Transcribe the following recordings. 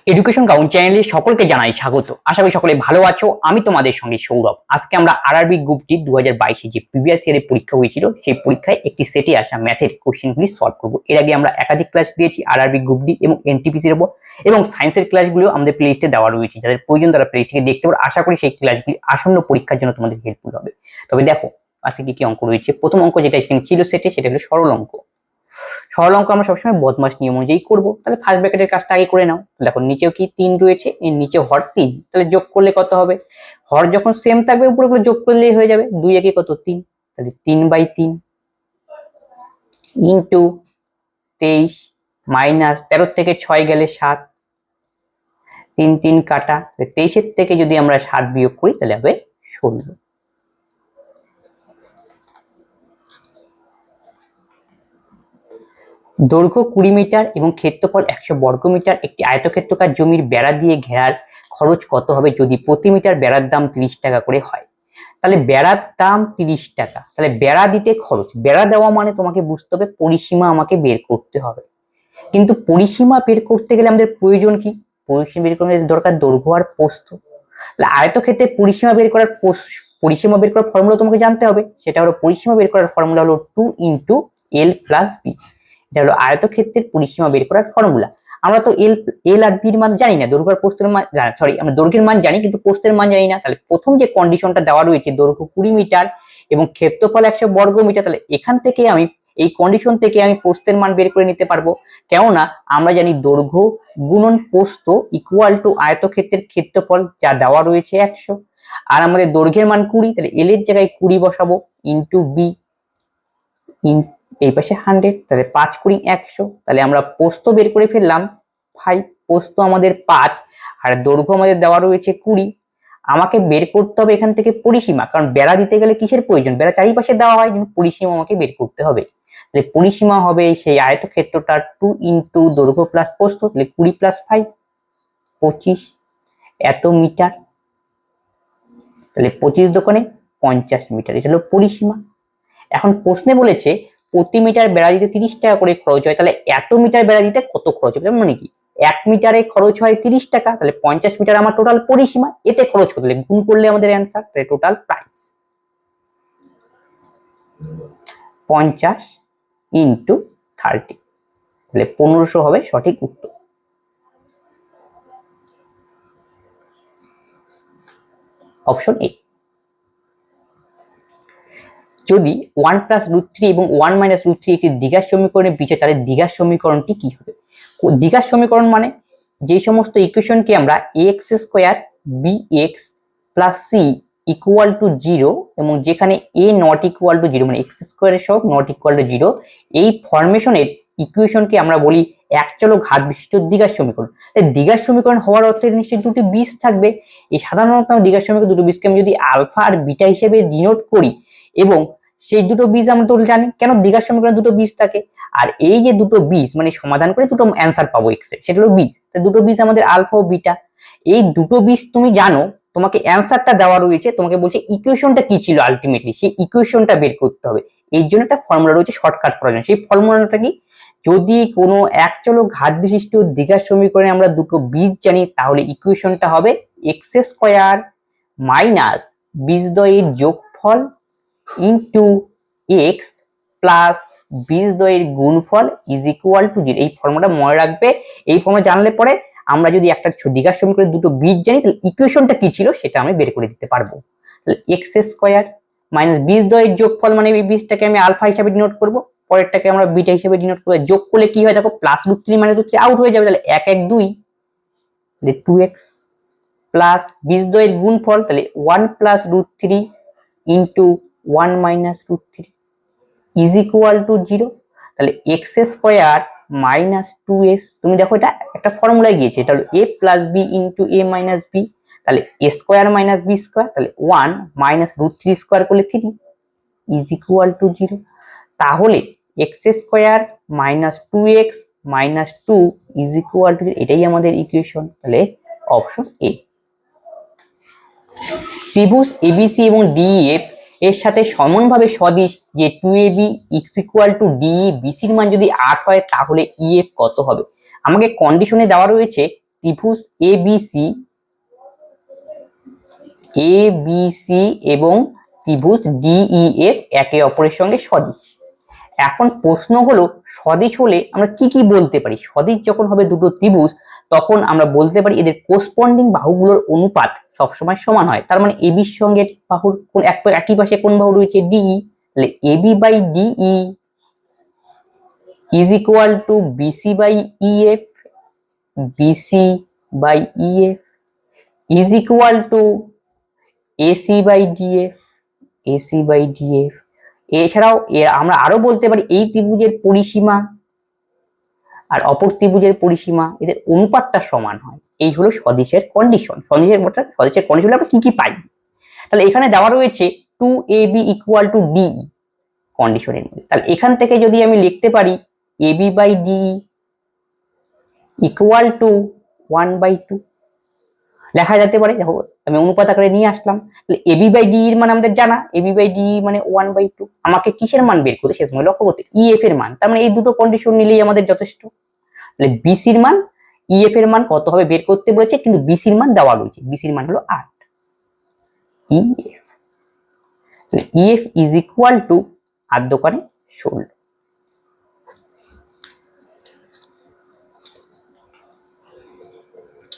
Education ground চ্যানেলে সকলকে জানাই স্বাগত। আশা করি সকলে ভালো আছো। আমি তোমাদের সঙ্গে সৌরভ। আজকে আমরা আরআরবি গ্রুপ ডি 2022 যে প্রিভিয়াস ইয়ারে পরীক্ষা হয়েছিল সেই পরীক্ষায় একটি সেটে আসা ম্যাথের কোশ্চেনগুলি সলভ করব। এর আগে আমরা একাধিক ক্লাস দিয়েছি আরআরবি গ্রুপ ডি এবং এনটিপিসির উপর, এবং সায়েন্সের ক্লাসগুলো আমাদের প্লেলিস্টে দেওয়া রয়েছে। যাদের প্রয়োজন তারা প্লেলিস্টে দেখতে পারো। আশা করি সেই ক্লাসগুলি আসন্ন পরীক্ষার জন্য তোমাদের হেল্পফুল হবে। তবে দেখো আজকে কি কি অঙ্ক রয়েছে। প্রথম অঙ্ক যেটা এখানে ছিল সেটে, সেটা হলো সরল অঙ্ক। সরল অঙ্ক আমরা সবসময় বদমাস নিয়ম অনুযায়ী করবো। তাহলে ফার্স্ট ব্র্যাকেটের কাজটা আগে করে নাও। দেখো নিচেও কি 3 রয়েছে, এর নিচে হর 3, তাহলে যোগ করলে কত হবে? হর যখন সেম থাকবে উপরে গুলো যোগ করলেই হয়ে যাবে। 2 একে কত 3, তাহলে 3/3 ইন্টু 23 মাইনাস 13 থেকে 6 গেলে 7, 3 3 কাটা, 23 থেকে যদি আমরা 7 বিয়োগ করি তাহলে হবে 16। দৈর্ঘ্য 20 মিটার এবং ক্ষেত্রফল 100 বর্গমিটার একটি আয়তক্ষেত্রাকার জমির বেড়া দিয়ে ঘেরার খরচ কত হবে যদি প্রতি মিটার বেড়ার দাম 30 টাকা করে হয়? তাহলে বেড়ার দাম 30 টাকা, তাহলে বেড়া দিতে খরচ, বেড়া দেওয়া মানে তোমাকে বুঝতে হবে পরিসীমা আমাকে বের করতে হবে। কিন্তু পরিসীমা বের করতে গেলে আমাদের প্রয়োজন কি? পরিসীমা বের করতে দরকার দৈর্ঘ্য আর প্রস্থ। তাহলে আয়তক্ষেত্রে পরিসীমা বের করার ফর্মুলা তোমাকে জানতে হবে। সেটা হলো পরিসীমা বের করার ফর্মুলা হলো 2 × L + B। এটা হলো আয়তক্ষেত্রের পরিসীমা বের করার ফর্মুলা। আমরা তো এল আর বির মান জানি না, দৈর্ঘ্য আর প্রস্থের মান আমরা দৈর্ঘ্যের মান জানি কিন্তু প্রস্থের মান জানি না। তাহলে প্রথম যে কন্ডিশনটা দেওয়া রয়েছে দৈর্ঘ্য 20 মিটার এবং ক্ষেত্রফল 100 বর্গমিটার, তাহলে এখান থেকে আমি এই কন্ডিশন থেকে আমি প্রস্থের মান বের করে নিতে পারবো। কেননা আমরা জানি দৈর্ঘ্য গুণন প্রস্থ ইকুয়াল টু আয়তক্ষেত্রের ক্ষেত্রফল যা দেওয়া রয়েছে 100, আর আমাদের দৈর্ঘ্যের মান 20, তাহলে এল এর জায়গায় 20 বসাবো ইন্টু বি, এই পাশে 100, তাহলে 5 × 100, তাহলে আমরা প্রস্থ বের করে ফেললাম 5, প্রস্থ আমাদের 5 আর দৈর্ঘ্য আমাদের দেওয়া রয়েছে 20। আমাকে বের করতে হবে এখান থেকে পরিসীমা, কারণ বেড়া দিতে গেলে কিসের প্রয়োজন? বেড়া চারিপাশে দেওয়া হয়, কিন্তু পরিসীমা আমাকে বের করতে হবে। তাহলে পরিসীমা হবে সেই আয়তক্ষেত্রটার 2 × দৈর্ঘ্য প্লাস প্রস্থ, তাহলে 20 + 5 25 এত মিটার, তাহলে 25 দোকানে 50 মিটার, এটা হলো পরিসীমা। এখন প্রশ্নে বলেছে প্রতি মিটার বেড়া দিতে 30 টাকা করে খরচ হয়, তাহলে এত মিটার বেড়া দিতে কত খরচ হবে? মানে কি 1 মিটারে খরচ হয় 30 টাকা, তাহলে 50 মিটার আমার টোটাল পরিসীমা, এতে খরচ কত? তাহলে গুণ করলে আমাদের অ্যান্সার, তাহলে টোটাল প্রাইস 50 × 30, তাহলে 1500 হবে সঠিক উত্তর। Option A. যদি 1 + √3 এবং 1 - √3 একটি দ্বিঘাত সমীকরণে বিচে, তাহলে দ্বিঘাত সমীকরণটি কি হবে? দ্বিঘাত সমীকরণ মানে যে সমস্ত ইকুয়েশনকে আমরা ax² bx + c = 0 এবং যেখানে a ≠ = 0 মানে x² এর সহগ ≠ = 0, এই ফরমেশনের ইকুয়েশনকে আমরা বলি এক চলক ঘাত বিশিষ্ট দ্বিঘাত সমীকরণ। তাই দ্বিঘাত সমীকরণ হওয়ার অর্থে নিশ্চয়ই দুটি বীজ থাকবে। এই সাধারণত দ্বিঘাত সমীকরণ দুটো বীজকে আমি যদি আলফা আর বিটা হিসেবে ডিনোট করি, এবং সেই দুটো বীজ আমরা তো জানি কেন দ্বিঘাত সমীকরণে দুটো বীজ থাকে, আর এই যে দুটো বীজ মানে সমাধান করে দুটো অ্যান্সার পাবো এক্স এর, সেটা হলো বীজ। তাই দুটো বীজ আমাদের আলফা ও বিটা। এই দুটো বীজ তুমি জানো, তোমাকে অ্যান্সারটা দেওয়া রয়েছে, তোমাকে বলছে ইকুয়েশনটা কি ছিল, আলটিমেটলি সেই ইকুয়েশনটা বের করতে হবে। এই জন্য একটা ফর্মুলা রয়েছে শর্টকাট করার জন্য। সেই ফর্মুলাটা কি? যদি কোনো এক চলক ঘাত বিশিষ্ট দ্বিঘাত সমীকরণে আমরা দুটো বীজ জানি, তাহলে ইকুয়েশনটা হবে x² মাইনাস বীজদ্বয়ের যোগফল ইন্টু x প্লাস বীজদ্বয়ের গুণফল ইজ ইকুয়াল টু 0। এই ফর্মুলাটা মনে রাখবে। এই ফর্মুলা জানলে পরে আমরা যদি একটা দ্বিঘাত সমীকরণের দুটো বীজ জানি, তাহলে ইকুয়েশনটা কি ছিল সেটা আমি বের করে দিতে পারবো। তাহলে x² মাইনাস বীজদ্বয়ের যোগফল মানে এই বীজটাকে আমি আলফা হিসাবে ডিনোট করব, পরেরটাকে আমরা বিটা হিসাবে ডিনোট করব। যোগ করলে কি হয় দেখো, প্লাস √3 - √3 আউট হয়ে যাবে, তাহলে 1 1 2, তাহলে 2x প্লাস বীজদ্বয়ের গুণফল, তাহলে 1 + √3 ইন্টু 1 - √3 ইজ ইকুয়াল টু 0। তাহলে x² মাইনাস 2s, তুমি দেখো এটা একটা ফর্মুলায় গিয়েছে, এটা হলো a + b into a - b, তাহলে a² - b², তাহলে 1 - √3² করলে 3 ইজ ইকুয়াল টু 0। তাহলে x² minus 2x minus 2 is equal two, এটাই আমাদের ইকুয়েশন। তাহলে অপশন এ। ত্রিভুজ এবিসি এবং ডিইএফ এর সাথে সমানভাবে সদিশ যে 2ab = DE, BC এর মান যদি 8 হয় তাহলে EF কত হবে? আমাকে কন্ডিশনে দেওয়া রয়েছে ত্রিভুজ এবিসি এবং ত্রিভুজ ডিইএফ একে অপরের সঙ্গে সদিশ। এখন প্রশ্ন হলো সদিশ হলে আমরা কি কি বলতে পারি? সদিশ যখন হবে দুটো ত্রিভুজ তখন আমরা বলতে পারি এদের কোরসপন্ডিং বাহুগুলোর অনুপাত সবসময় সমান হয়। তার মানে এবির সঙ্গে বাহুর কোন একই পাশে কোন বাহু রয়েছে? ডিই, তাহলে AB by DE is equal to BC by EF, BC by EF is equal to AC by DF, AC by DF. এছাড়াও আমরা আরো বলতে পারি এই ত্রিভুজের পরিসীমা আর অপর ত্রিভুজের পরিসীমা এদের অনুপাতটা সমান হয়। এই হলো সদিশের কন্ডিশন। সদিশের কন্ডিশন আমরা কি কি পাই? তাহলে এখানে দেওয়া রয়েছে 2ab ইকুয়াল টু ডি কন্ডিশনের মধ্যে। তাহলে এখান থেকে যদি আমি লিখতে পারি ab by D equal to 1/2 লেখা যেতে পারে। দেখো আমি অনুপাত আকারে নিয়ে আসলাম। তাহলে এবি বাই ডি এর মান আমাদের জানা, এবি বাই ডি মানে 1/2। আমাকে কিসের মান বের করতে? সেটা লক্ষ্য করতে ইএফ এর মান। তার মানে এই দুটো কন্ডিশন নিলেই আমাদের যথেষ্ট। তাহলে বিসির মান ইএফ এর মান কত হবে বের করতে বলেছে, কিন্তু বিসির মান দেওয়া রয়েছে। বিসির মান হলো 8। ইএফ, তাহলে ইএফ ইজ ইকুয়াল টু 8 দোকানে 16।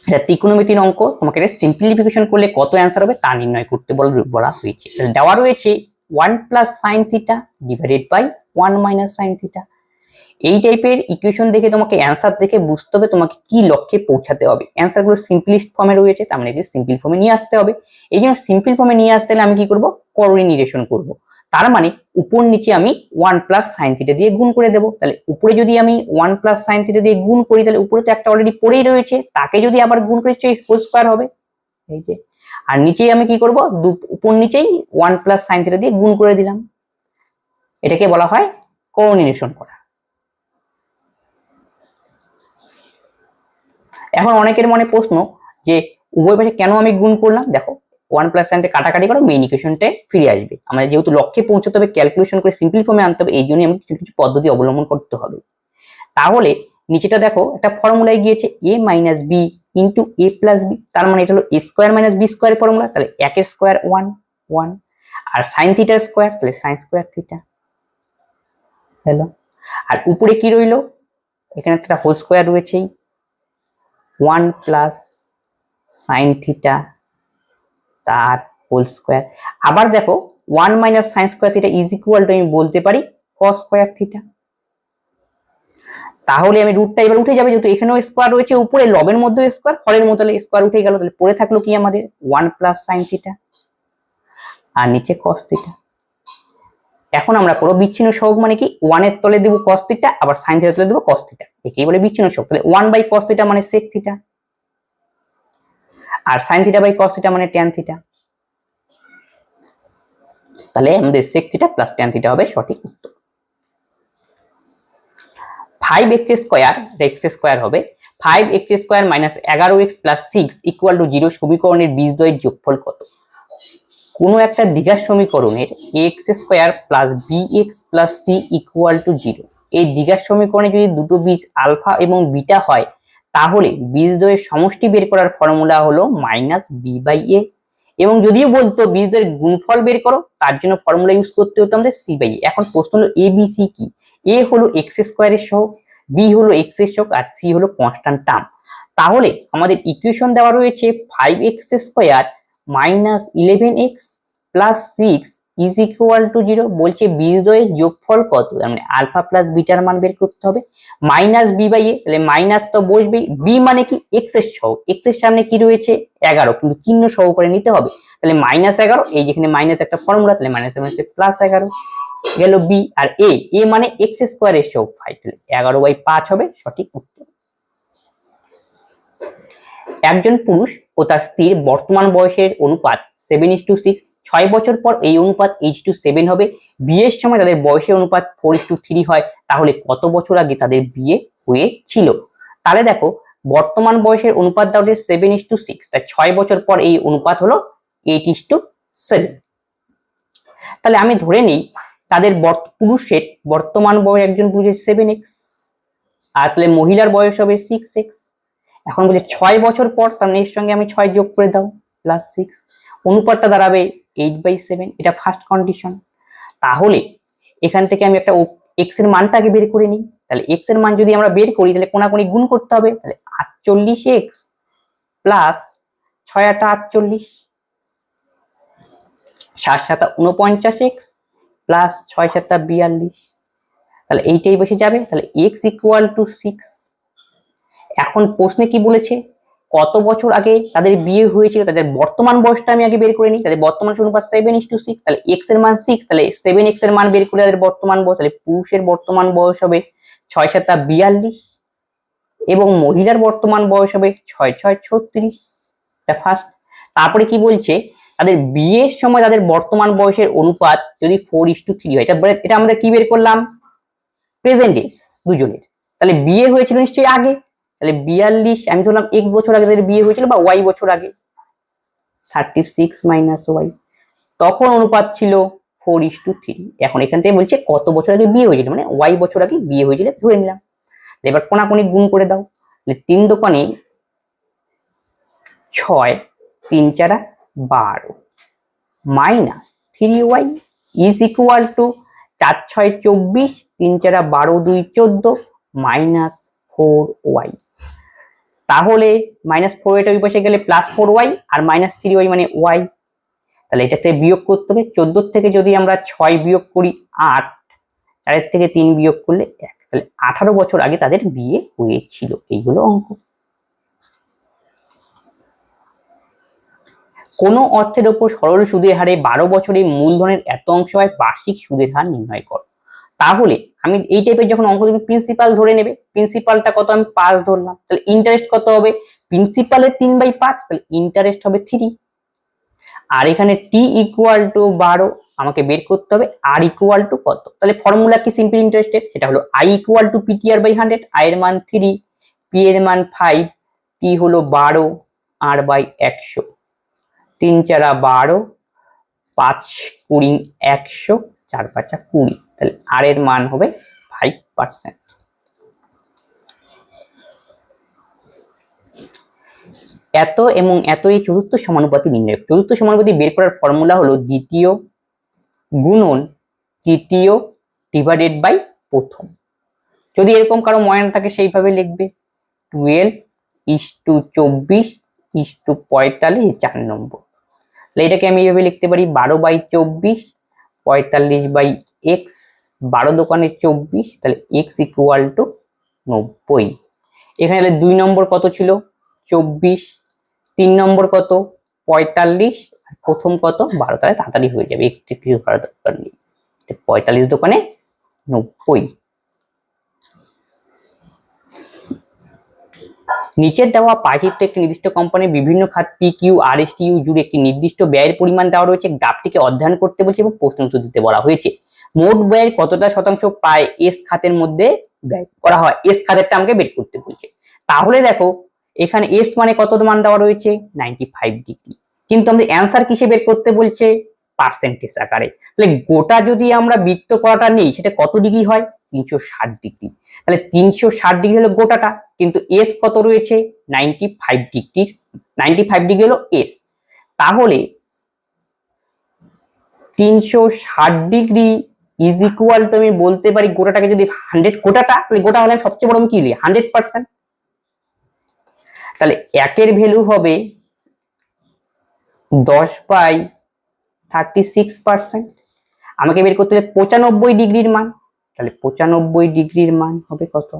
এটা ত্রিকোণমিতির অঙ্ক। তোমাকে এটা সিম্পলিফিকেশন করলে কত অ্যান্সার হবে তা নির্ণয় করতে বলা হয়েছে। দেওয়া রয়েছে 1 plus sine theta divided by 1 minus sine theta. এই টাইপের ইকুয়েশন দেখে তোমাকে অ্যান্সার দেখে বুঝতে হবে তোমাকে কি লক্ষ্যে পৌঁছাতে হবে। অ্যান্সারগুলো সিম্পলিস্ট ফর্মে রয়েছে, তার মানে এটি সিম্পল ফর্মে নিয়ে আসতে হবে। এই জন্য সিম্পল ফর্মে নিয়ে আসতে হলে আমি কি করব? কোঅর্ডিনেশন করব। তার মানে উপর নিচে আমি 1 প্লাস সাইন থিটা দিয়ে গুণ করে দেবো। তাহলে উপরে যদি আমি 1 প্লাস সাইন থিটা দিয়ে গুণ করি তাহলে উপরে তো একটা অলরেডি পড়েই রয়েছে, তাকে যদি আবার গুণ করি হোল স্কয়ার হবে এই যে। আর নিচেই আমি কি করব? উপর নিচেই 1 প্লাস সাইন থিটা দিয়ে গুণ করে দিলাম। এটাকে বলা হয় কোঅর্ডিনেশন করা। এখন অনেকের মনে প্রশ্ন যে উভয় পাশে কেন আমি গুণ করলাম? দেখো 1 প্লাস সাইন থেকে কাটাকাটি করো, মেইন ইকুয়েশনটা ফিরে আসবে। আমাদের যেহেতু লক্ষ্যে পৌঁছতে হবে, ক্যালকুলেশন করে সিম্পল ফর্মে আনতে হবে, এই জন্যই আমি কিছু কিছু পদ্ধতি অবলম্বন করতে হবে। তাহলে নিচেটা দেখো একটা ফর্মুলায় গিয়েছে a minus B into A plus B. তার মানে এটা হলো A square minus B square formula. তাহলে 1 এর স্কোয়ার 1 আর সাইন থিটার স্কোয়ার, তাহলে সাইন স্কোয়ার থিটা হলো। আর উপরে কি রইলো? এখানে একটা হোল স্কোয়ার রয়েছেই 1 প্লাস সাইন থিটা তার হোল স্কোয়ার। আবার দেখো 1 minus sign square theta is equal two আমি বলতে পারি কস স্কোয়ার থিটা। তাহলে আমি রুটটা এবার উঠে যাবে, যেহেতু এখানেও স্কোয়ার রয়েছে, উপরে লবের মধ্যে স্কোয়ার, হরের মধ্যে স্কোয়ার উঠে গেল। তাহলে পড়ে থাকলো কি আমাদের 1 প্লাস সাইন থিটা আর নিচে কস থিটা। এখন আমরা করব বিচ্ছিন্ন সহগ, মানে কি 1 এর তলে দেব কস থিটা, আবার সাইন থিটার তলে দেব কস থিটা, একেই বলে বিচ্ছিন্ন সহগ। তাহলে 1 বাই কস থিটা মানে সেক থিটা আর sine theta by cos theta মানে ট্যান থিটা। তাহলে আমাদের sec theta plus tan theta হবে সঠিক উত্তর। 5x স্কয়ার, x স্কয়ার হবে 5x square minus 11x plus 6 equal to 0 সমীকরণের বীজদ্বয়ের যোগফল কত? কোনো একটা দ্বিঘাত সমীকরণের x square plus bx plus c equal to 0, এই দ্বিঘাত সমীকরণে যদি দুটো বীজ আলফা এবং বিটা হয় তাহলে বীজদ্বয়ের সমষ্টি বের করার ফর্মুলা হলো মাইনাস বি বাই এ। এবং যদিও বলতো বীজদ্বয়ের গুণফল বের করো, তার জন্য ফর্মুলা ইউজ করতে হতো আমাদের সি বাই এ। এখন প্রশ্ন হলো এ বি সি কি? এ হলো এক্স স্কোয়ারের সহগ, বি হলো এক্স এর সহগ আর সি হলো কনস্ট্যান্ট টার্ম। তাহলে আমাদের ইকুয়েশন দেওয়া রয়েছে 5x square minus 11x plus 6 is equal to 0। বলছে বীজদ্বয়ের যোগফল কত? মানে আলফা প্লাস বিটার মান বের করতে হবে। মাইনাস বি বাই এ, তাহলে মাইনাস তো বসবেই, বি মানে কি এক্স এর সহগ, এক্স এর সামনে কি রয়েছে 11, কিন্তু চিহ্ন সহকারে নিতে হবে। তাহলে মাইনাস 11, এই যেখানে মাইনাস একটা ফর্মুলা, তাহলে মাইনাস মানে প্লাস 11 গেল বি। আর এ মানে এক্স স্কোয়ারের সহগ 5, তাহলে 11/5 হবে সঠিক উত্তর। একজন পুরুষ ও তার স্ত্রীর বর্তমান বয়সের অনুপাত 7:6। 6 বছর পর এই অনুপাত 8:7 হবে। বিয়ের সময় তাদের বয়সের অনুপাত 4:3 হয়। তাহলে কত বছর আগে তাদের বিয়ে হয়েছিল? তাহলে দেখো বর্তমান বয়সের অনুপাত দেওয়া হচ্ছে 7:6, তাই 6 বছর পর এই অনুপাত হলো 8:7। তাহলে আমি ধরে নিই তাদের পুরুষের বর্তমান বয়স, একজন পুরুষের 7x, আর তাহলে মহিলার বয়স হবে 6x। এখন বলছে 6 বছর পর, তার এর সঙ্গে আমি 6 যোগ করে দাও প্লাস 6, অনুপাতটা দাঁড়াবে 8/7, এটা ফার্স্ট কন্ডিশন। তাহলে এখান থেকে আমি একটা এক্স এর মানটা আগে বের করে নিই। তাহলে এক্স এর মান যদি আমরা বের করি তাহলে কোনাকুনি গুণ করতে হবে। তাহলে 48x প্লাস 6 8 48, 7 7 49x প্লাস 6 7 42, তাহলে এইটাই বসে যাবে। তাহলে x ইকুয়াল টু 6। এখন প্রশ্নে কি বলেছে, কত বছর আগে তাদের বিয়ে হয়েছিল, তাদের বর্তমান বয়সটা আমি আগে বের করে নিই। তাদের বর্তমান অনুপাত 7:6, তাহলে x এর মান 6, তাহলে 7x এর মান বের করে তাদের বর্তমান বয়স, তাহলে পুরুষের বর্তমান বয়স হবে 6 7 42 এবং মহিলার বর্তমান বয়স হবে 6 6 36, এটা ফার্স্ট। তারপরে কি বলছে, তাদের বিয়ের সময় তাদের বর্তমান বয়সের অনুপাত যদি 4:3 হয়, এটা আমরা কি বের করলাম, প্রেজেন্ট এজ দুজনের। তাহলে বিয়ে হয়েছিল নিশ্চয়ই আগে, তাহলে 42 আমি ধরলাম x বছর আগে তাদের বিয়ে হয়েছিল বা y বছর আগে, 36 মাইনাস y, তখন অনুপাত ছিল 4:3। এখন এখান থেকে বলছে কত বছর আগে বিয়ে হয়েছিল, মানে y বছর আগে বিয়ে হয়েছিল ধরে নিলাম। এবার কোনাকুনি গুণ করে দাও। 3 দোকানে 6, 3 4 12 minus 3y is equal two 4 6 24, 3 4 12 2 14 minus 4y। তাহলে মাইনাস 4y ওই পাশে গেলে প্লাস 4y আর মাইনাস 3y মানে y। তাহলে এটা থেকে বিয়োগ করতে হবে। 14 থেকে যদি আমরা 6 বিয়োগ করি 8, 4 থেকে 3 বিয়োগ করলে 1, তাহলে 18 বছর আগে তাদের বিয়ে হয়েছিল। এইগুলো অঙ্ক। কোন অর্থের ওপর সরল সুদের হারে 12 বছরে মূলধনের এত অংশ হয়, বার্ষিক সুদের হার নির্ণয় করো। তাহলে আমি এই টাইপের যখন অঙ্ক দেবে, প্রিন্সিপাল ধরে নেবে। প্রিন্সিপালটা কত, আমি 5 ধরলাম, তাহলে ইন্টারেস্ট কত হবে, প্রিন্সিপালের 3/5, তাহলে ইন্টারেস্ট হবে 3। আর এখানে t ইকুয়াল টু 12 আমাকে বের করতে হবে, r ইকুয়াল টু কত। তাহলে ফর্মুলা কি সিম্পল ইন্টারেস্টের, সেটা হলো i equal to PTR/100, i এর মান 3, p এর মান 5, t হলো 12, r/100, 3 4 12, 5 20 100, 4 5 20, তাহলে r এর মান হবে 5%। এত এবং এত এই চতুর্থ সমানুপাতি নির্ণয়। চতুর্থ সমানুপাতি বের করার ফর্মুলা হলো দ্বিতীয় গুণন তৃতীয় ডিভাইডেড বাই প্রথম। যদি এরকম কারো মনে না থাকে সেইভাবে লিখবে 12:24:45, 4 নম্বর। তাহলে এটাকে আমি এইভাবে লিখতে পারি 12/24, 45/x, 12 দোকানে 24, তাহলে x ইকুয়াল টু 90। এখানে 2 নম্বর কত ছিল 24, 3 নম্বর কত 45, আর প্রথম কত 12, তাহলে তাড়াতাড়ি হয়ে যাবে, x কিছু করার দরকার নেই। 45 দোকানে 90। নিচের দেওয়া পাঁচিত্রে একটি নির্দিষ্ট কোম্পানির বিভিন্ন খাত PQRSTU জুড়ে একটি নির্দিষ্ট ব্যয়ের পরিমাণ দেওয়া রয়েছে। গ্রাফটিকে অধ্যয়ন করতে বলছে এবং প্রশ্ন উত্তর দিতে বলা হয়েছে। মোট ব্যয়ের কতটা শতাংশ প্রায় এস খাতের মধ্যে ব্যয় করা হয়, এস খাতেরটা আমাকে বের করতে বলছে। তাহলে দেখো এখানে এস মানে কত মান দেওয়া রয়েছে 95 ডিগ্রি, কিন্তু আমাদের অ্যান্সার কিসে বের করতে বলছে, পার্সেন্টেজ আকারে। তাহলে গোটা যদি আমরা বৃত্ত করাটা নেই সেটা কত ডিগ্রি হয় 360 ডিগ্রি। তাহলে 360 ডিগ্রি হলো গোটাটা, কিন্তু এস কত রয়েছে 95 ডিগ্রি, 95 ডিগ্রি হলো এস। তাহলে 360 ডিগ্রি ইজ ইকুয়াল টু আমি বলতে পারি গোটাটাকে যদি 100 গোটাটা, তাহলে গোটা হলে সবচেয়ে বড় আমি কি লিখি 100%। তাহলে একের ভ্যালু হবে 10/36%। আমাকে বের করতে হবে 95 ডিগ্রির মান, তাহলে 95 ডিগ্রির মান হবে কত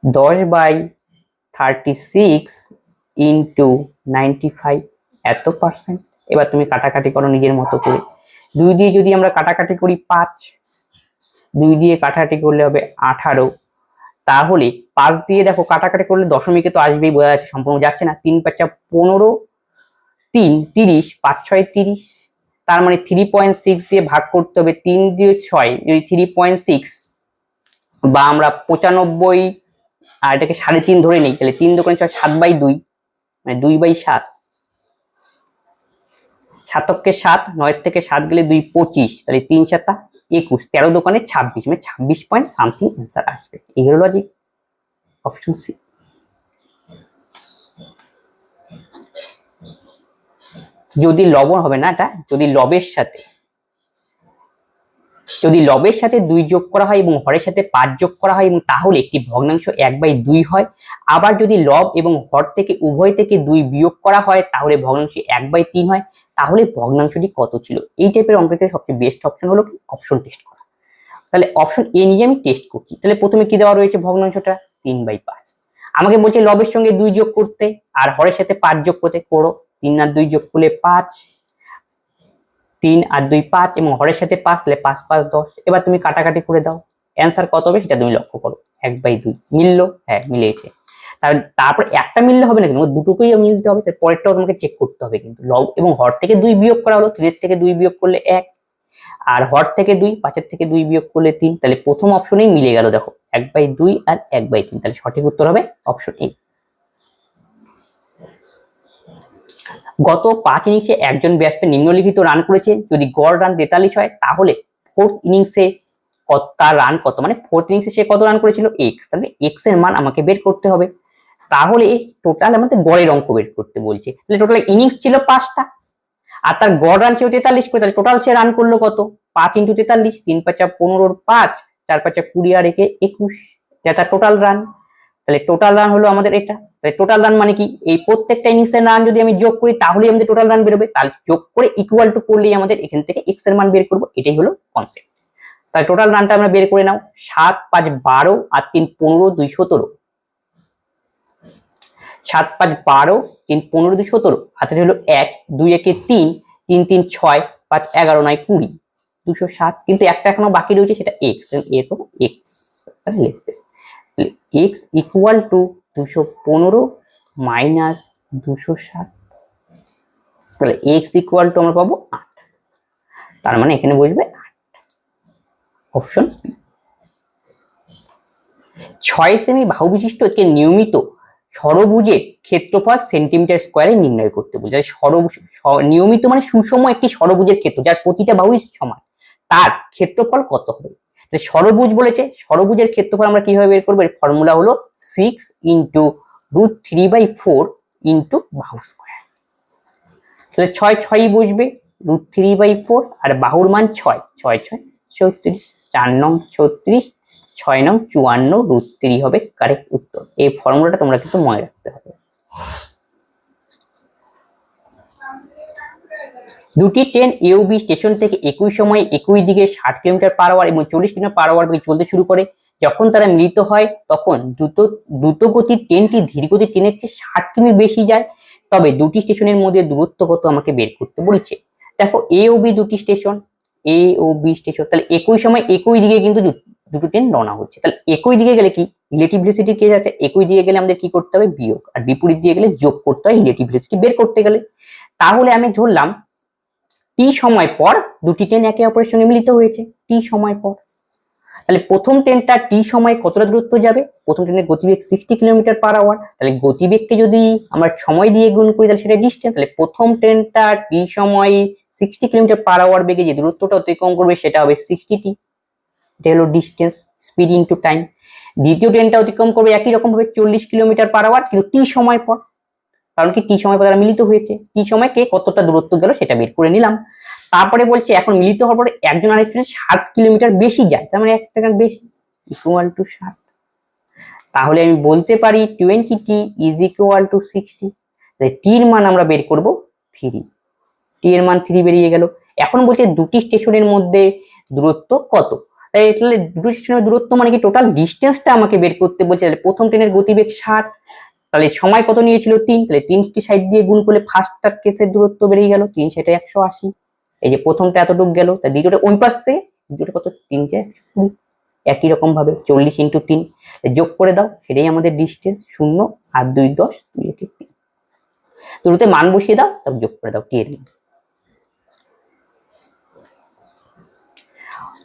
10/36 ইন্টু 95, এত পার্সেন্ট। এবার তুমি কাটাকাটি করো নিজের মতো করে, 2 দিয়ে যদি আমরা কাটাকাটি করি 5, 2 দিয়ে কাটাকাটি করলে হবে 18, তাহলে 5 দিয়ে দেখো কাটাকাটি করলে দশমিকে তো আসবেই, বোঝা যাচ্ছে সম্পূর্ণ যাচ্ছে না। 3 5 15, 3 30, 5 6 30, তার মানে 3.6 দিয়ে ভাগ করতে হবে, 3 দিয়ে 6 যদি 3.6 বা আমরা 95 আর এটাকে 3.5 ধরে নেই, তাহলে 3 দোকানে 6 7/2, মানে 2/7, 7কে 7, 9 থেকে 7 গেলে 2 25, তাহলে 3 7 21, 13 দোকানে 26, মানে 26 পয়েন্ট সামথিং অ্যান্সার আসবে। এই হলো লজিক, অপশন সি। যদি লব হবে না, এটা যদি লবের সাথে 2 যোগ করা হয় এবং হরের সাথে 5 যোগ করা হয় এবং তাহলে একটি ভগ্নাংশ 1/2 হয়। আবার যদি লব এবং হর থেকে উভয় থেকে 2 বিয়োগ করা হয় তাহলে ভগ্নাংশ 1/3 হয়। তাহলে ভগ্নাংশটি কত ছিল? এই টাইপের অঙ্কের সবচেয়ে বেস্ট অপশন হলো অপশন টেস্ট করা। তাহলে অপশন এ নিয়ে আমি টেস্ট করছি। তাহলে প্রথমে কি দেওয়া রয়েছে ভগ্নাংশটা 3/5। আমাকে বলছে লবের সঙ্গে 2 যোগ করতে আর হরের সাথে 5 যোগ করতে, করো। 3 আর 2 যোগ করলে 5, 3 আর 2 5 এবং হরের সাথে 5, তাহলে 5 5 10। এবার তুমি কাটাকাটি করে দাও, অ্যান্সার কত হবে সেটা তুমি লক্ষ্য করো। 1/2 মিললো? হ্যাঁ মিলেছে। তারপর একটা মিললে হবে না, কিন্তু দুটোকেই মিলতে হবে। পরেরটাও তোমাকে চেক করতে হবে। কিন্তু লব এবং হর থেকে 2 বিয়োগ করা হলো, 3 এর থেকে 2 বিয়োগ করলে 1, আর হর থেকে 2, 5 এর থেকে 2 বিয়োগ করলে 3। তাহলে প্রথম অপশনেই মিলে গেল, দেখো 1/2 আর 1/3। তাহলে সঠিক উত্তর হবে অপশন এ। গত 5 ইনিংসে একজন ব্যাটসম্যান নিম্নলিখিত রান করেছে। যদি গড় রান 43 হয় তাহলে ফোর্থ ইনিংসে তার রান কত? মানে ফোর্থ ইনিংসে সে কত রান করেছিল? x। তাহলে x এর মান আমাকে বের করতে হবে। তাহলে টোটাল আমাদের গড়ের অঙ্ক বের করতে বলছে। তাহলে টোটাল ইনিংস ছিল 5টা আর তার গড় রান ছিল 43 করে। তাহলে টোটাল সে রান করলো কত? 5 × 43, 3 × 5 = 15, 5 4 × 5 = 20 আর 21, এটা তার টোটাল রান। তাহলে টোটাল রান হলো আমাদের এটা। তাহলে টোটাল রান মানে কি? এই প্রত্যেকটা ইনিংসের রান যদি আমি যোগ করি তাহলেই আমাদের টোটাল রান বেরোবে। তাহলে যোগ করে ইকুয়াল টু করলেই আমাদের এখান থেকে x এর মান বের করব। এটাই হলো কনসেপ্ট। তাহলে টোটাল রানটা আমরা বের করে নাও। 7 5 12 আর 3 15, 2 17। 7 5 12, 3 15, 2 17। হাতের হলো 1, 2 1 3, 3 3 6, 5 11 9 20, 207। কিন্তু একটা এখনো বাকি রয়েছে, সেটা x। এর পর x তাহলে লিখবে x ইকুয়াল টু 215 মাইনাস 207। তাহলে x ইকুয়াল টু আমরা পাবো 8। তার মানে এখানে বসবে 8, অপশন বি। 6 সেমি বাহু বিশিষ্ট একটি নিয়মিত ষড়ভুজের ক্ষেত্রফল সেন্টিমিটার স্কয়ারে নির্ণয় করতে বলছে। নিয়মিত মানে সুষম একটি ষড়ভুজের ক্ষেত্র যার প্রতিটা বাহুই সমান, তার ক্ষেত্রফল কত হবে? ষড়ভুজ বলেছে, ষড়ভুজের ক্ষেত্রফল আমরা কিভাবে বের করবো? এর ফর্মুলা হলো 6 × √3/4 × বাহু স্কয়ার। তাহলে 6 6ই বসবে, √3/4 আর বাহুর মান 6, 6 6 36, 4 নং 36, 6 নং 54, √3 হবে কারেক্ট উত্তর। এই ফর্মুলাটা তোমরা কিন্তু মনে রাখতে হবে। দুটি ট্রেন এ ও বি স্টেশন থেকে একই সময়ে একই দিকে 60 কিলোমিটার/আওয়ার এবং 40 কিলোমিটার/আওয়ার বেগে চলতে শুরু করে। যখন তারা মিলিত হয় তখন দ্রুতগতির ট্রেনটি ধীরগতির ট্রেনের চেয়ে 60 কিমি বেশি যায়। তবে দুটি স্টেশনের মধ্যে দূরত্ব কত আমাকে বের করতে বলছে। দেখো এ ও বি দুটি স্টেশন, এ ও বি স্টেশন, তাহলে একই সময় একই দিকে কিন্তু দুটো ট্রেন রওনা হচ্ছে। তাহলে একই দিকে গেলে কি রিলেটিভ ভেলোসিটি কেস আছে, একই দিকে গেলে আমাদের কি করতে হবে? বিয়োগ। আর বিপরীত দিকে গেলে যোগ করতে হয় রিলেটিভ ভেলোসিটি বের করতে গেলে। তাহলে আমি ধরলাম টি সময় পর দুটি ট্রেন একে অপরের সঙ্গে মিলিত হয়েছে, টি সময় পর। তাহলে প্রথম ট্রেনটা টি সময় কতটা দূরত্ব যাবে? প্রথম ট্রেনের গতিবেগ 60 কিলোমিটার/আওয়ার। তাহলে গতিবেগকে যদি আমরা সময় দিয়ে গুণ করি তাহলে সেটা ডিস্টেন্স। তাহলে প্রথম ট্রেনটা টি সময় 60 কিলোমিটার/আওয়ার বেগে যে দূরত্বটা অতিক্রম করবে সেটা হবে 60t। এটা হলো ডিস্টেন্স, স্পিড ইনটু টাইম। দ্বিতীয় ট্রেনটা অতিক্রম করবে একই রকম ভাবে 40 কিলোমিটার/আওয়ার, কিন্তু টি সময় পর। কারণ কি টি সময় পর তারা মিলিত হয়েছে, টি সময় কে কতটা দূরত্ব গেল সেটা বের করে নিলাম। তারপরে বলছে এখন মিলিত হওয়ার পরে একজন আরেকজনের 60 কিলোমিটার বেশি যায়, তার মানে 1 সেকেন্ড বেশি, ইকুয়াল টু 60। তাহলে আমি বলতে পারি 20t ইজ ইকুয়াল টু 60। তাহলে টি এর মান আমরা বের করব 3। টি এর মান 3 বেরিয়ে গেল। এখন বলছে দুটি স্টেশনের মধ্যে দূরত্ব কত। তাহলে দুটি স্টেশনের দূরত্ব মানে কি টোটাল ডিস্টেন্সটা আমাকে বের করতে বলছে। তাহলে প্রথম ট্রেনের গতিবেগ 60, তাহলে সময় কত নিয়েছিল 3, তাহলে 3টি সাইড দিয়ে গুণ করলে ফার্স্টটার কেসের দূরত্ব বেরিয়ে গেল 3 সেটা 180। এই যে প্রথমটা এতটুকু গেল, তাই দ্বিতীয়টা ওই পাশ থেকে, দ্বিতীয়টা কত 3 × 120। একই রকম ভাবে 40 × 3 যোগ করে দাও, সেটাই আমাদের ডিস্টেন্স। 0 আর 2 10, 2 1 3। দুটোতে মান বসিয়ে দাও, তারপর যোগ করে দাও টি এর মান।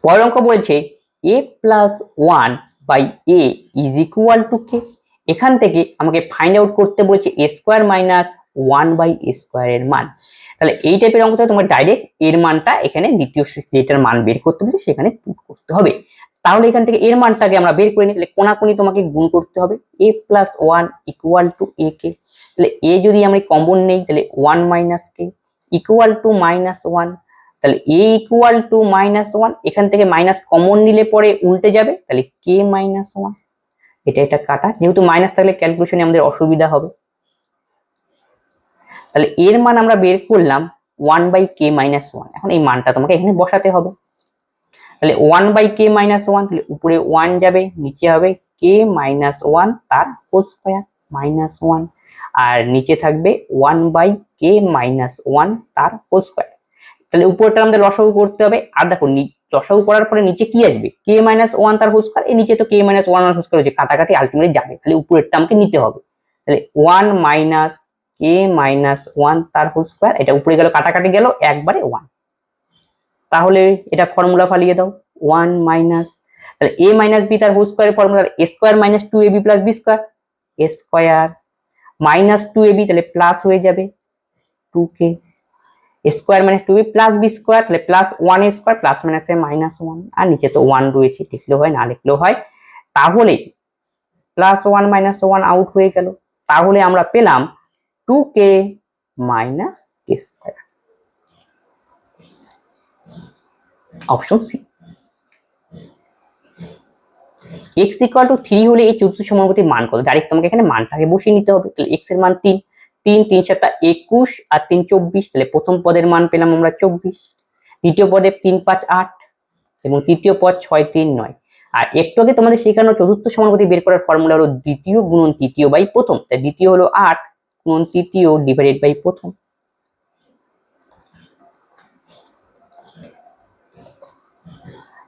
পরের অঙ্ক বলছে a + 1/a is equal two k। এখান থেকে আমাকে ফাইন্ড আউট করতে বলছে a² - 1/a² এর মান। তাহলে এই টাইপের অঙ্ক থেকে তোমার ডাইরেক্ট এর মানটা এখানে দ্বিতীয় যেটার মান বের করতে বলছে সেখানে পুট করতে হবে। তাহলে এখান থেকে এর মানটাকে আমরা বের করে নিই। তাহলে কোনাকুনি তোমাকে গুণ করতে হবে, a + 1 equal to a k। তাহলে a যদি আমি কমন নেই তাহলে 1 - k, ইকুয়াল টু -1, তাহলে a ইকুয়াল টু -1, এখান থেকে মাইনাস কমন নিলে পরে উল্টে যাবে, তাহলে k -1, এটা কাটা, যেহেতু মাইনাস থাকলে ক্যালকুলেশনে আমাদের অসুবিধা হবে। তাহলে এর মান আমরা বের করলাম 1/k -1, এখন এই মানটা তোমাকে এখানে বসাতে হবে। তাহলে 1/k -1, তাহলে উপরে 1 যাবে, নিচে হবে k -1 তার হোল স্কয়ার -1, আর নিচে থাকবে 1/k -1 তার হোল স্কয়ার। তাহলে উপরটা আমাদের লসাগু করতে হবে, আর দেখো লসাগু করার পরে নিচে কি আসবে, k -1 তার হোল স্কয়ার, এই নিচে তো k -1 এর হোল স্কয়ার হচ্ছে, কাটাকাটি আলটিমেটলি যাবে, তাহলে উপরেরটা আমাকে নিতে হবে। তাহলে 1 - k -1 তার হোল স্কয়ার, এটা উপরে গেল, কাটাকাটি গেল, একবারে 1। তাহলে এটা ফর্মুলা ফালিয়ে দাও, 1 মাইনাস, তাহলে a - b তার হোল স্কয়ারের formula a square - 2ab + b square, a square -2ab, তাহলে প্লাস হয়ে যাবে 2k, a square - 2ab + b square, তাহলে +1a স্কয়ার প্লাস মাইনাসে -1, আর নিচে তো 1 রয়েছে, লিখলেও হয় না লিখলেও হয়। তাহলে +1 - 1 আউট হয়ে গেল, তাহলে আমরা পেলাম 2k - k square, option C. x = 3 হলে এই চতুর্থ সমানুপাতির মান কত, ডাইরেক্ট তোমাকে এখানে মানটাকে বসিয়ে নিতে হবে। তাহলে x এর মান 3, 3 3 7 21 আর 3 24, তাহলে প্রথম পদের মান পেলাম আমরা 24, দ্বিতীয় পদে 3 5 8 এবং তৃতীয় পদ 6 3 9। আর একটু আগে তোমাদের শেখানো চতুর্থ সমানুপাতি বের করার ফর্মুলা হলো দ্বিতীয় গুণন তৃতীয় বাই প্রথম, তাই দ্বিতীয় হলো 8 গুণন তৃতীয় ডিভাইডেড বাই প্রথম।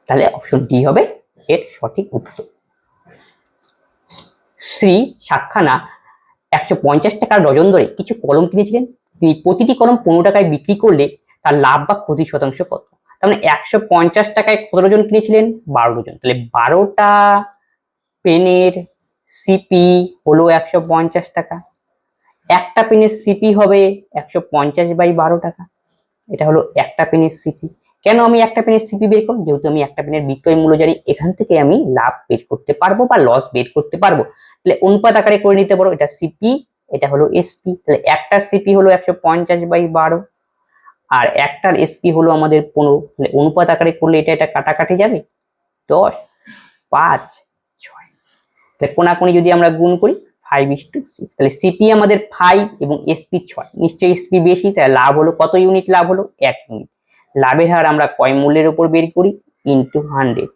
তাহলে অপশন ডি হবে এর সঠিক উত্তর। শ্রী সাক্ষানা 150 টাকার ডজন ধরে কিছু কলম কিনেছিলেন, তিনি প্রতিটি কলম 15 টাকায় বিক্রি করলে তার লাভ বা ক্ষতি শতাংশ কত। তার মানে 150 টাকায় কত ডজন কিনেছিলেন, 12 ডজন, তাহলে 12টা পেনের সিপি হলো 150 টাকা, একটা পেনের সিপি হবে 150/12 টাকা, এটা হলো একটা পেনের সিপি। কেন আমি একটা পেনের সিপি বের করব, যেহেতু আমি একটা পেনের বিক্রয় মূল্য জানি, এখান থেকে আমি লাভ বের করতে পারবো বা লস বের করতে পারবো, তাহলে অনুপাত আকারে করে নিতে পারো, এটা সিপি এটা হলো এসপি, তাহলে একটার সিপি হলো 150/12 আর একটার এসপি হলো আমাদের 15, তাহলে অনুপাত আকারে করলে এটা কাটাকাটি যাবে, 10 5 6, তাহলে কোনাকুনি যদি আমরা গুণ করি 5:6, তাহলে সিপি আমাদের 5 এবং এসপি 6, নিশ্চয়ই এসপি বেশি, তাহলে লাভ হলো কত ইউনিট, লাভ হলো 1 ইউনিট। লাভের হার আমরা কয় মূল্যের উপর বের করি, ইনটু 100।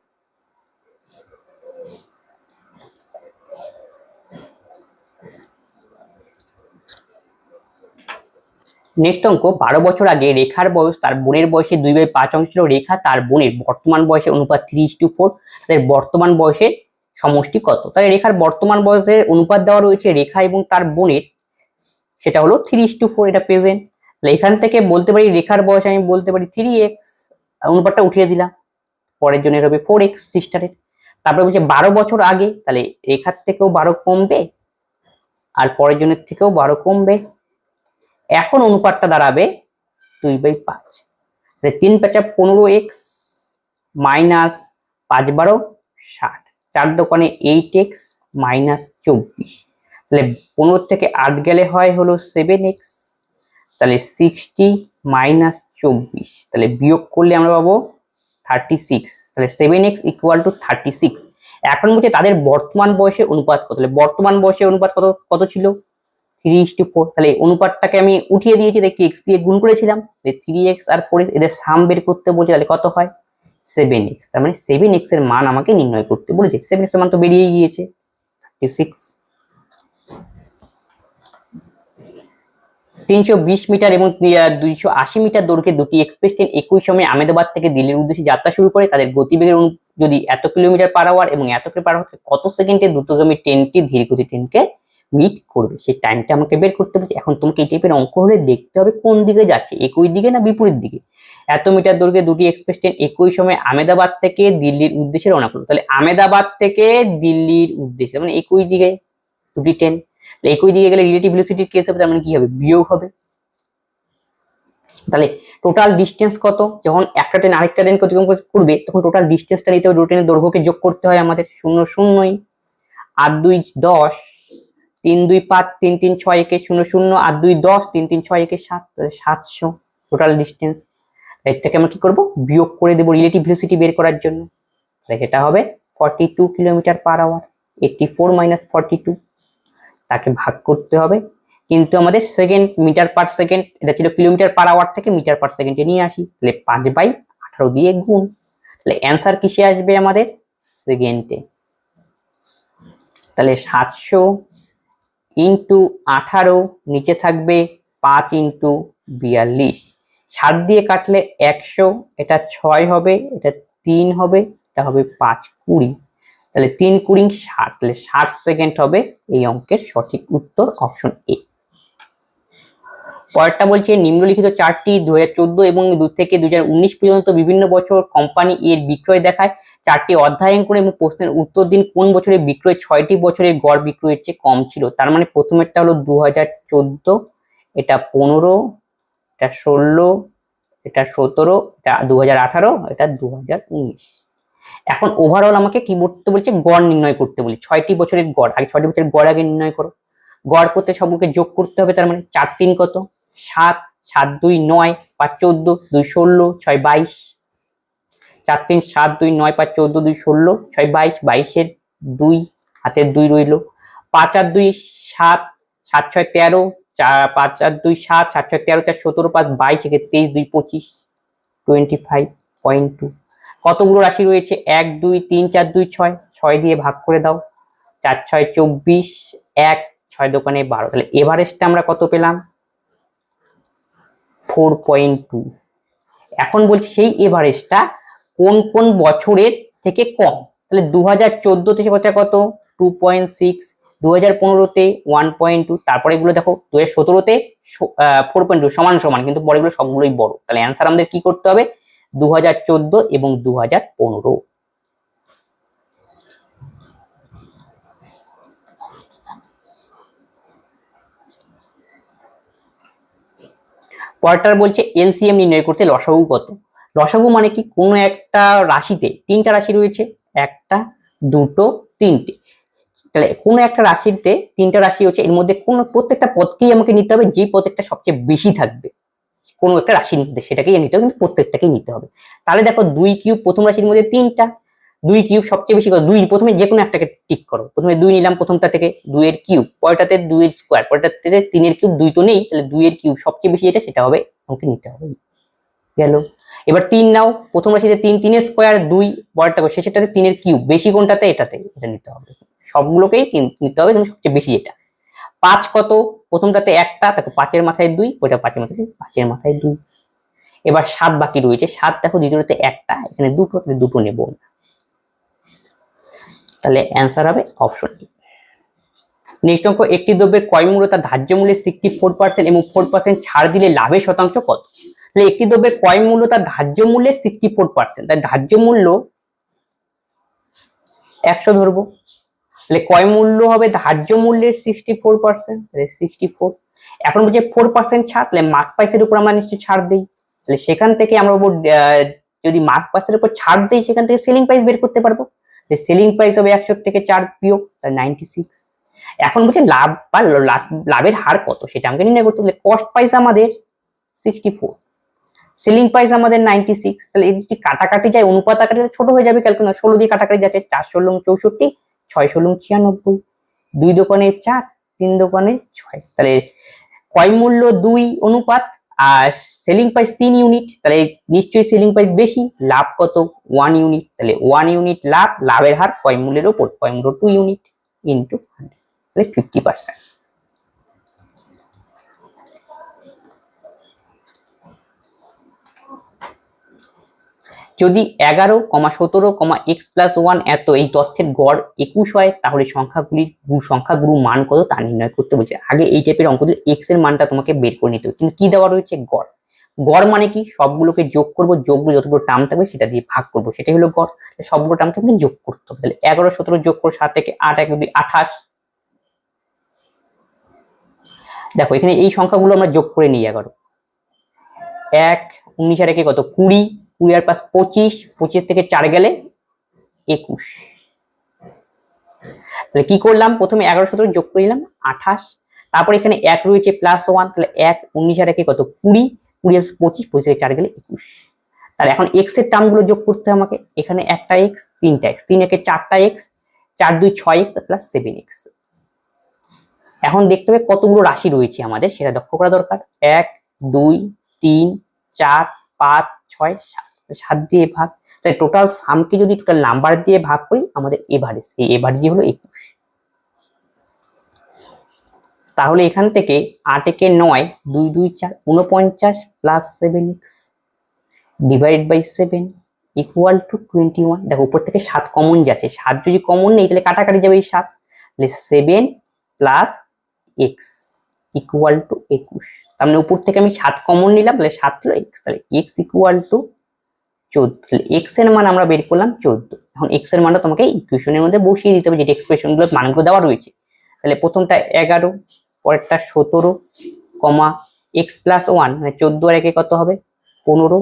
নেক্সট অঙ্ক, 12 বছর আগে রেখার বয়স তার বোনের বয়সে 2/5 অংশ ছিল, রেখা তার বোনের বর্তমান বয়সের অনুপাত 3:4, তাদের বর্তমান বয়সের সমষ্টি কত। তাহলে রেখার বর্তমান বয়সের অনুপাত দেওয়া রয়েছে রেখা এবং তার বোনের, সেটা হলো 3:4, এটা প্রেজেন্ট। তাহলে এখান থেকে বলতে পারি রেখার বয়স আমি বলতে পারি 3x, অনুপাতটা উঠিয়ে দিলাম, পরের জনের হবে 4x সিস্টারের। তারপরে বলছে 12 বছর আগে, তাহলে রেখার থেকেও 12 কমবে আর পরের জনের থেকেও 12 কমবে, এখন অনুপাতটা দাঁড়াবে 2/5, 3 5 15x মাইনাস 5 12 60, 4 দোকানে 8x মাইনাস 24, তাহলে 15 থেকে 8 গেলে হয় হলো 7x, তাহলে 60 মাইনাস 24, তাহলে বিয়োগ করলে আমরা পাবো 36, তাহলে 7x ইকুয়াল টু 36। এখন বলছে তাদের বর্তমান বয়সের অনুপাত কত, তাহলে বর্তমান বয়সের অনুপাত কত ছিল, 3:4, তাহলে অনুপাতটাকে আমি উঠিয়ে দিয়েছি, দেখি x দিয়ে গুণ করেছিলাম, 3x আর 4x এদের সাম বের করতে বলছে, তাহলে কত হয় 7x, তার মানে 7x এর মান আমাকে নির্ণয় করতে বলেছে, 7x এর মান তো বেরিয়ে গিয়েছে 36। 320 মিটার এবং 280 মিটার দৈর্ঘ্যের দুটি এক্সপ্রেস ট্রেন একই সময়ে আহমেদাবাদ থেকে দিল্লির উদ্দেশ্যে যাত্রা শুরু করে, তাদের গতিবেগের যদি এত কিলোমিটার/আওয়ার এবং এত কিলোমিটার/আওয়ার কত সেকেন্ডে দ্রুতগামী ট্রেনটি ধীরগতি ট্রেনকে মিট করবে, সেই টাইমটা আমাকে বের করতে বলছে। এখন তোমাকে এই টাইপের অঙ্ক হলে দেখতে হবে কোন দিকে যাচ্ছে, একই দিকে না বিপরীত দিকে। এত মিটার দৈর্ঘ্যে দুটি এক্সপ্রেস ট্রেন একই সময় আহমেদাবাদ থেকে দিল্লির উদ্দেশ্যে রওনা করলো, তাহলে আহমেদাবাদ থেকে দিল্লির উদ্দেশ্যে মানে একই দিকে দুটি ট্রেন, একই দিকে গেলে রিলেটিভ ভেলোসিটির কেস হবে, তার মানে কি হবে, বিয়োগ হবে। তাহলে টোটাল ডিস্টেন্স কত, যখন একটা ট্রেন আরেকটা ট্রেন অতিক্রম করবে তখন টোটাল ডিস্টেন্সটা নিতে হবে, দুটো ট্রেনের দৈর্ঘ্যকে যোগ করতে হয় আমাদের, 0 0, 8 2 10, 3 2 5, 3 3 6 1 0 0, 8 2 10, 3 3 6 1 7, তাহলে 700। Total distance. এর থেকে আমরা কি করব, বিয়োগ করে দেবো রিলেটিভ ভেলোসিটি বের করার জন্য। তাহলে সেটা হবে 42 কিলোমিটার পার আওয়ার। 84 মাইনাস 42, তাকে ভাগ করতে হবে। কিন্তু আমাদের সেকেন্ড মিটার পার সেকেন্ড, এটা ছিল কিলোমিটার পার আওয়ার থেকে মিটার পার সেকেন্ডে নিয়ে আসি, তাহলে 5/18 দিয়ে গুণ। তাহলে অ্যান্সার কিসে আসবে আমাদের, সেকেন্ডে। তাহলে 700 ইন্টু 18, নিচে থাকবে 5 ইন্টু 42, 7 দিয়ে কাটলে 100, এটা 6 হবে, এটা 3 হবে, এটা হবে 5×20, তাহলে 3×20 60, তাহলে 60 সেকেন্ড হবে এই অঙ্কের সঠিক উত্তর, অপশন এ। পরেরটা বলছে নিম্নলিখিত চারটি 2014 এবং 2 থেকে 2019 পর্যন্ত বিভিন্ন বছর কোম্পানি এর বিক্রয় দেখায়, চারটি অধ্যয়ন করে এবং প্রশ্নের উত্তর দিন কোন বছরে বিক্রয় 6টি বছরের গড় বিক্রয়ের চেয়ে কম ছিল। তার মানে প্রথমেরটা হলো 2014, এটা 15, এটা 16, এটা 17, এটা 2018, এটা 2019। এখন ওভারঅল আমাকে কি করতে বলছে, গড় নির্ণয় করতে বলি, 6টি বছরের গড়, আগে 6টি বছরের গড় আগে নির্ণয় করো। গড় করতে সবগুলোকে যোগ করতে হবে, তার মানে 4 3 কত 7, 7 2 9, 5 14, 2 16, 6 22, 4 3 7 2 9 5 14, 2 16, 6 22, 22 এর 2 হাতের 2 রইল, 5 আর 2 7, 7 6 13, 5 আর 2 7, 7 6 13, 4 17, 5 22, 23 2 25, 25.2। কতগুলো রাশি রয়েছে, 1 2 3 4 2 6, 6 দিয়ে ভাগ করে দাও, 4 6 24, 1 6 দোকানে 12, তাহলে এভারেজটা আমরা কত পেলাম, 4.2। এখন বলছি সেই এভারেজটা কোন কোন বছরের থেকে কম, তাহলে 2014 থেকে কত 2.6, 2015-তে 1.2, তারপরে এগুলো দেখো 2017-তে 4.2 সমান সমান, কিন্তু পরেগুলো সবগুলোই বড়। তাহলে অ্যান্সার আমাদের কি করতে হবে, 2014 এবং 2015। পরেরটা বলছে এলসিএম নির্ণয় করতে লসাগু কত। লসাগু মানে কি, কোনো একটা রাশিতে 3টা রাশি রয়েছে, 1টা 2টো 3টে, তাহলে কোনো একটা রাশিতে 3টা রাশি হচ্ছে, এর মধ্যে কোন প্রত্যেকটা পদকেই আমাকে নিতে হবে, যে পদটা সবচেয়ে বেশি থাকবে কোনো একটা রাশির মধ্যে সেটাকেই নিতে হবে, কিন্তু প্রত্যেকটাকেই নিতে হবে। তাহলে দেখো 2 কিউব প্রথম রাশির মধ্যে 3টা, 2 কিউব সবচেয়ে বেশি কত, 2, প্রথমে যে কোনো একটাকে টিক করো, প্রথমে 2 নিলাম প্রথমটা থেকে, 2 এর কিউব, পরেরটাতে 2 এর স্কয়ার, পরেরটাতে 3 এর কিউব, 2 তো নেই, তাহলে 2 এর কিউব সবচেয়ে বেশি যেটা সেটা হবে, আমাকে নিতে হবে। গেল। এবার 3 নাও, প্রথম রাশিতে 3, 3 এর স্কয়ার 2, পরেরটা শেষেরটাতে 3 এর কিউব, বেশি কোনটাতে, এটাতে, এটা নিতে হবে, সবগুলোকেই নিতে হবে, কিন্তু সবচেয়ে বেশি এটা। 5 কত, প্রথমটাতে 1টা, দেখো 5 এর মাথায় 2, ওইটা 5 এর মাথায় 5 এর মাথায় 2। এবার 7 বাকি রয়েছে, 7 দেখো দ্বিতীয়টাতে 1টা, এখানে 2টো, তাহলে 2টো নেব, তাহলে অ্যান্সার হবে অপশন ডি। নেক্সট অঙ্ক, একটি দ্রব্যের ক্রয় মূল্য তার ধার্য মূল্যের 64% এবং 4% ছাড় দিলে লাভের শতাংশ কত। তাহলে একটি দ্রব্যের ক্রয় মূল্য তার ধার্য মূল্যের 64%, তাই ধার্য মূল্য 100 ধরবো, তাহলে ক্রয় মূল্য হবে ধার্য মূল্যের 64%, তাহলে 64। এখন বলছে 4% ছাড়, তাহলে মার্ক প্রাইসের উপর আমরা নিশ্চয়ই ছাড় দিই, তাহলে সেখান থেকে আমরা যদি মার্ক প্রাইসের উপর ছাড় দিই, সেখান থেকে সেলিং প্রাইস বের করতে পারবো, সেলিং প্রাইস হবে 100 থেকে 4 বিয়োগ, তাহলে 96। এখন বলছে লাভ বা লাভের হার কত সেটা আমাকে নির্ণয় করতে হবে। কস্ট প্রাইস আমাদের 64, সেলিং প্রাইস আমাদের 96, তাহলে এই যদি কাটাকাটি যায়, অনুপাত আকারে ছোট হয়ে যাবে, ক্যালকুলেশন 16 দিয়ে কাটাকাটি যাচ্ছে, 4 16 64, 6 16 96, 2 দোকানে 4, 3 দোকানে 6, তাহলে ক্রয় মূল্য 2 অনুপাত আর সেলিং প্রাইস 3 ইউনিট, তাহলে নিশ্চয়ই সেলিং প্রাইস বেশি, লাভ কত 1 ইউনিট, তাহলে 1 ইউনিট লাভ, লাভের হার ক্রয় মূল্যের উপর, ক্রয় মূল্য 2 ইউনিট ইনটু 100, তাহলে 50%। যদি 11, 17, x+1 এত এই তথ্যের গড় 21 হয়, তাহলে সংখ্যাগুলোর মান কত তা নির্ণয় করতে বলছে। আগে এই টাইপের অঙ্ক দিলে x এর মানটা তোমাকে বের করে নিতে হবে, কিন্তু কি দেওয়া রয়েছে, গড়। গড় মানে কি, সবগুলোকে যোগ করবো, যোগগুলো যতগুলো টার্ম থাকবে সেটা দিয়ে ভাগ করবো, সেটাই হলো গড়। সবগুলো টার্মকে আপনি যোগ করতে হবে, তাহলে 11 17 যোগ করো, 7 থেকে 8 1 2 28। দেখো এখানে এই সংখ্যাগুলো আমরা যোগ করে নিই, 11 1 19 আর 1 কত 20, 20 আর 5 25, 25 থেকে 4 গেলে 21। তাহলে কি করলাম, প্রথমে 11 17 যোগ করে নিলাম 28, তারপর এখানে 1 রয়েছে +1, তাহলে 1 19 আর 1 কত 20, 20 আছে 25, 25 থেকে 4 গেলে 21। তাহলে এখন এক্স এর টার্মগুলো যোগ করতে হবে আমাকে। এখানে একটা এক্স, তিনটা এক্স, 3 একে 4টা এক্স, 4 2 6 এক্স প্লাস 7 এক্স। এখন দেখতে হবে কতগুলো রাশি রয়েছে আমাদের, সেটা লক্ষ্য করা দরকার। 1 2 3 4 5 6 7, 7 দিয়ে ভাগ। তাই টোটাল সামকে যদি টোটাল নাম্বার দিয়ে ভাগ করি আমাদের এভারেজ, এই এভারেজ হলো 21। তাহলে এখান থেকে 8 একে 9, 2 2 4 49 plus 7x divide by 7 equal to 21। দেখো উপর থেকে 7 কমন যাচ্ছে, 7 যদি কমন নেই তাহলে কাটাকাটি যাবে এই 7, তাহলে 7 প্লাস x ইকুয়াল টু 21। তার মানে উপর থেকে আমি 7 কমন নিলাম, তাহলে 7 হলো x, তাহলে x ইকুয়াল টু 14। তাহলে x এর মান আমরা বের করলাম 14। এখন x এর মানটা তোমাকে ইকুয়েশনের মধ্যে বসিয়ে দিতে হবে, যেটা এক্সপ্রেশনগুলোর মানগুলো দেওয়া রয়েছে। তাহলে প্রথমটা 11, পরেরটা 17, কমা x প্লাস 1 মানে 14 আর 1 কত হবে 15,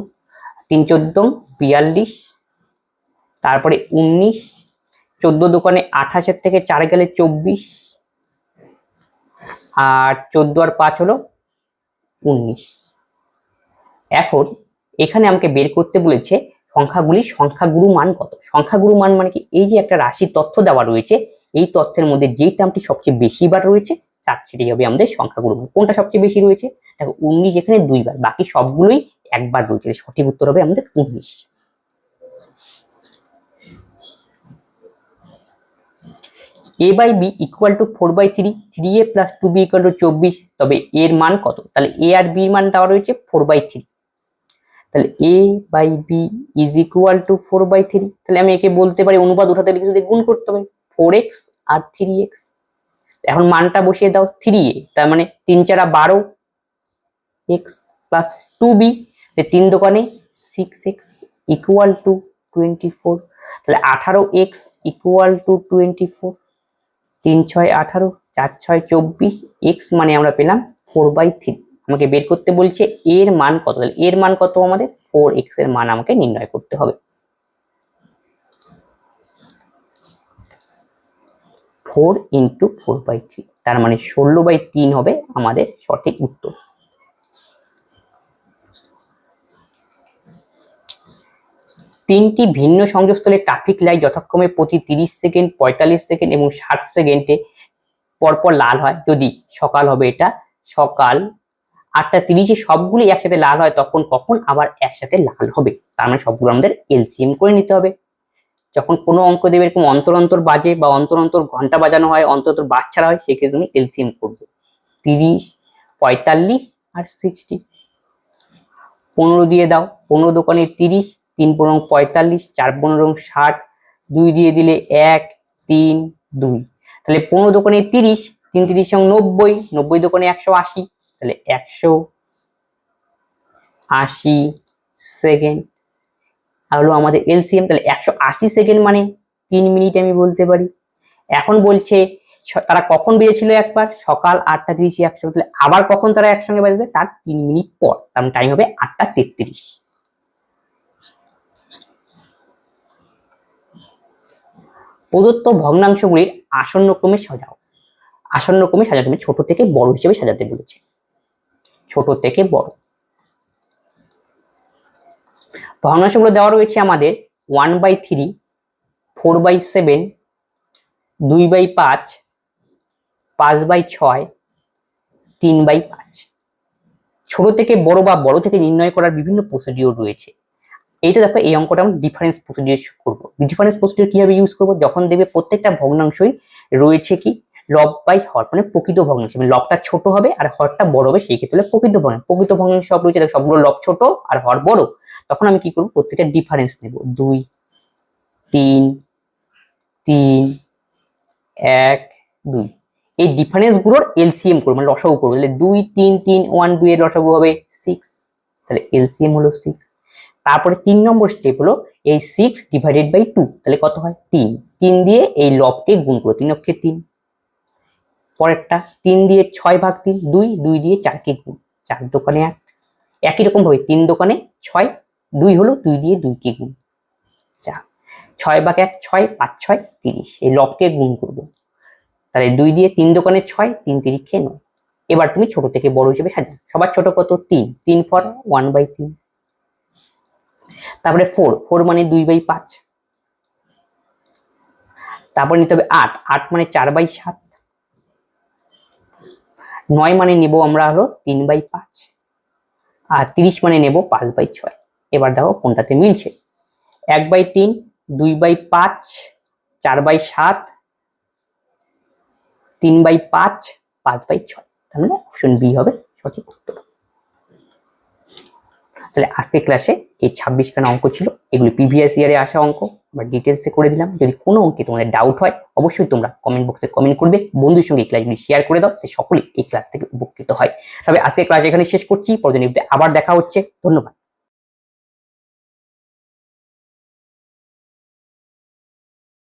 3 14 42, তারপরে 19, 14 দোকানে 28 থেকে 4 গেলে 24, আর 14 আর 5 হলো 19। এখন এখানে আমাকে বের করতে বলেছে সংখ্যাগুরু মান কত। সংখ্যাগুরু মান মানে কি, এই যে একটা রাশির তথ্য দেওয়া রয়েছে, এই তথ্যের মধ্যে যেই টার্মটি সবচেয়ে বেশি বার রয়েছে সেটাই হবে আমাদের সংখ্যাগুরু মান। কোনটা সবচেয়ে বেশি রয়েছে, দেখো 19 এখানে 2 বার, বাকি সবগুলোই একবার রয়েছে, সঠিক উত্তর হবে আমাদের 19। a by B equal to 4/3, 3a plus 2b equal to 24, তবে এর মান কত। তাহলে a আর b এর মান দেওয়া রয়েছে 4/3, তাহলে a by B is equal to 4/3। তাহলে আমি একে বলতে পারি, অনুপাত উঠাতে লিখে যদি গুণ করতে হবে 4x আর 3x। এখন মানটা বসিয়ে দাও 3a, তার মানে 3 4 12 x প্লাস 2b, 3 দোকানে 6x ইকুয়াল টু 24। তাহলে 18x ইকুয়াল টু 24, 3 6 18, 4 6 24, x মানে আমরা পেলাম 4/3। আমাকে বের করতে বলছে এর মান কত, তাহলে এর মান কত আমাদের 4x এর মান আমাকে নির্ণয় করতে হবে। 4 ইন্টু 4/3, তার মানে 16/3 হবে আমাদের সঠিক উত্তর। তিনটি ভিন্ন সংযোগস্থলে ট্রাফিক লাইট যথাক্রমে প্রতি 30 সেকেন্ড, 45 সেকেন্ড এবং 60 সেকেন্ডে পরপর লাল হয়। যদি সকাল হবে, এটা সকাল 8:30 সবগুলি একসাথে লাল হয়, তখন কখন আবার একসাথে লাল হবে। তার মানে সবগুলো আমাদের এলসিএম করে নিতে হবে। যখন কোনো অঙ্ক দেবে এরকম অন্তর অন্তর বাজে বা অন্তর অন্তর ঘন্টা বাজানো হয়, অন্তর অন্তর বাচ্চারা হয়, সেক্ষেত্রে তুমি এলসিএম করবে। 30, 45 আর 60। 15 দিয়ে দাও, 15 দোকানে 30, 3 15 45, 4 15 60, 2 দিয়ে দিলে 1 3 2। তাহলে 15 দোকানে 30, 3 30 90, 90 দোকানে 180, তাহলে 180 সেকেন্ড হলো আমাদের এলসিএম। তাহলে 180 সেকেন্ড মানে 3 মিনিট আমি বলতে পারি। এখন বলছে তারা কখন বেজেছিল, একবার সকাল 8:30 একসঙ্গে, তাহলে আবার কখন তারা একসঙ্গে বাজবে, তার 3 মিনিট পর, তার টাইম হবে 8:33। প্রদত্ত ভগ্নাংশগুলির আসন্ন ক্রমে সাজাও। আসন্ন ক্রমে সাজাতে হবে, ছোট থেকে বড় হিসেবে সাজাতে বলেছে, ছোট থেকে বড়। ভগ্নাংশগুলো দেওয়া রয়েছে আমাদের 1/3, 4/7, 2/5, 5/6, 3/5। ছোট থেকে বড় বা বড় থেকে নির্ণয় করার বিভিন্ন প্রসিডিওর রয়েছে। এইটা দেখো, এই অঙ্কটা আমরা ডিফারেন্স প্রসিডিওর করবো। ডিফারেন্স প্রসিডিওর কিভাবে ইউজ করবো, যখন দেখবে প্রত্যেকটা ভগ্নাংশই রয়েছে কি লব বাই হর, মানে প্রকৃত ভগ্নাংশ, মানে লবটা ছোট হবে আর হরটা বড় হবে, সেই ক্ষেত্রে প্রকৃত ভগ্নাংশ। প্রকৃত ভগ্নাংশ সব রয়েছে, সবগুলো লব ছোট আর হর বড়। তখন আমি কি করবো, প্রত্যেকটা ডিফারেন্স নেব, 2 3 3 1 2। এই ডিফারেন্স গুলোর এলসিএম করবো, মানে লসাগু করবো। তাহলে 2 3 3 1 2 এর লসাগু হবে 6, তাহলে এলসিএম হলো 6। তারপরে 3 নম্বর স্টেপ হলো এই 6 ডিভাইডেড বাই 2, তাহলে কত হয় 3। 3 দিয়ে এই লবকে গুণ করো, 3 অক্ষে 3। পরেরটা 3 দিয়ে 6/3, 2 2 দিয়ে 4 কে গুণ, 4 দোকানে 8। একই রকম ভাবে 3 দোকানে 6, 2 হলো 2 দিয়ে 2 কে গুণ, 4। 6/1 6, 5 6 30, এই লবকে গুণ করবো। তাহলে 2 দিয়ে 3 দোকানে 6, 3 3 9। এবার তুমি ছোট থেকে বড় হিসেবে সাজাও। সবার ছোট কত? 3, 3 ফর 1/3। তারপরে 4 মানে 2/5। তারপর নিতে হবে 8 মানে 4/7। 9 মানে নেব আমরা হলো 3/5। আর 30 মানে নেব 5/6। এবার দেখো কোনটাতে মিলছে। 1/3, 2/5, 4/7, 3/5, 5/6। তার মানে অপশন বি হবে সঠিক উত্তর। তাহলে আজকে ক্লাসে এই 26খানা অঙ্ক ছিল, এগুলি প্রিভিয়াস ইয়ারে আসা অঙ্ক, আমরা ডিটেলসে করে দিলাম। যদি কোনো অঙ্কে তোমাদের ডাউট হয় অবশ্যই তোমরা কমেন্ট বক্সে কমেন্ট করবে, বন্ধুর সঙ্গে এই ক্লাসগুলি শেয়ার করে দাও, সকলেই এই ক্লাস থেকে উপকৃত হয়। তবে আজকে ক্লাস এখানে শেষ করছি, পরবর্তী ভিডিওতে আবার দেখা হচ্ছে। ধন্যবাদ।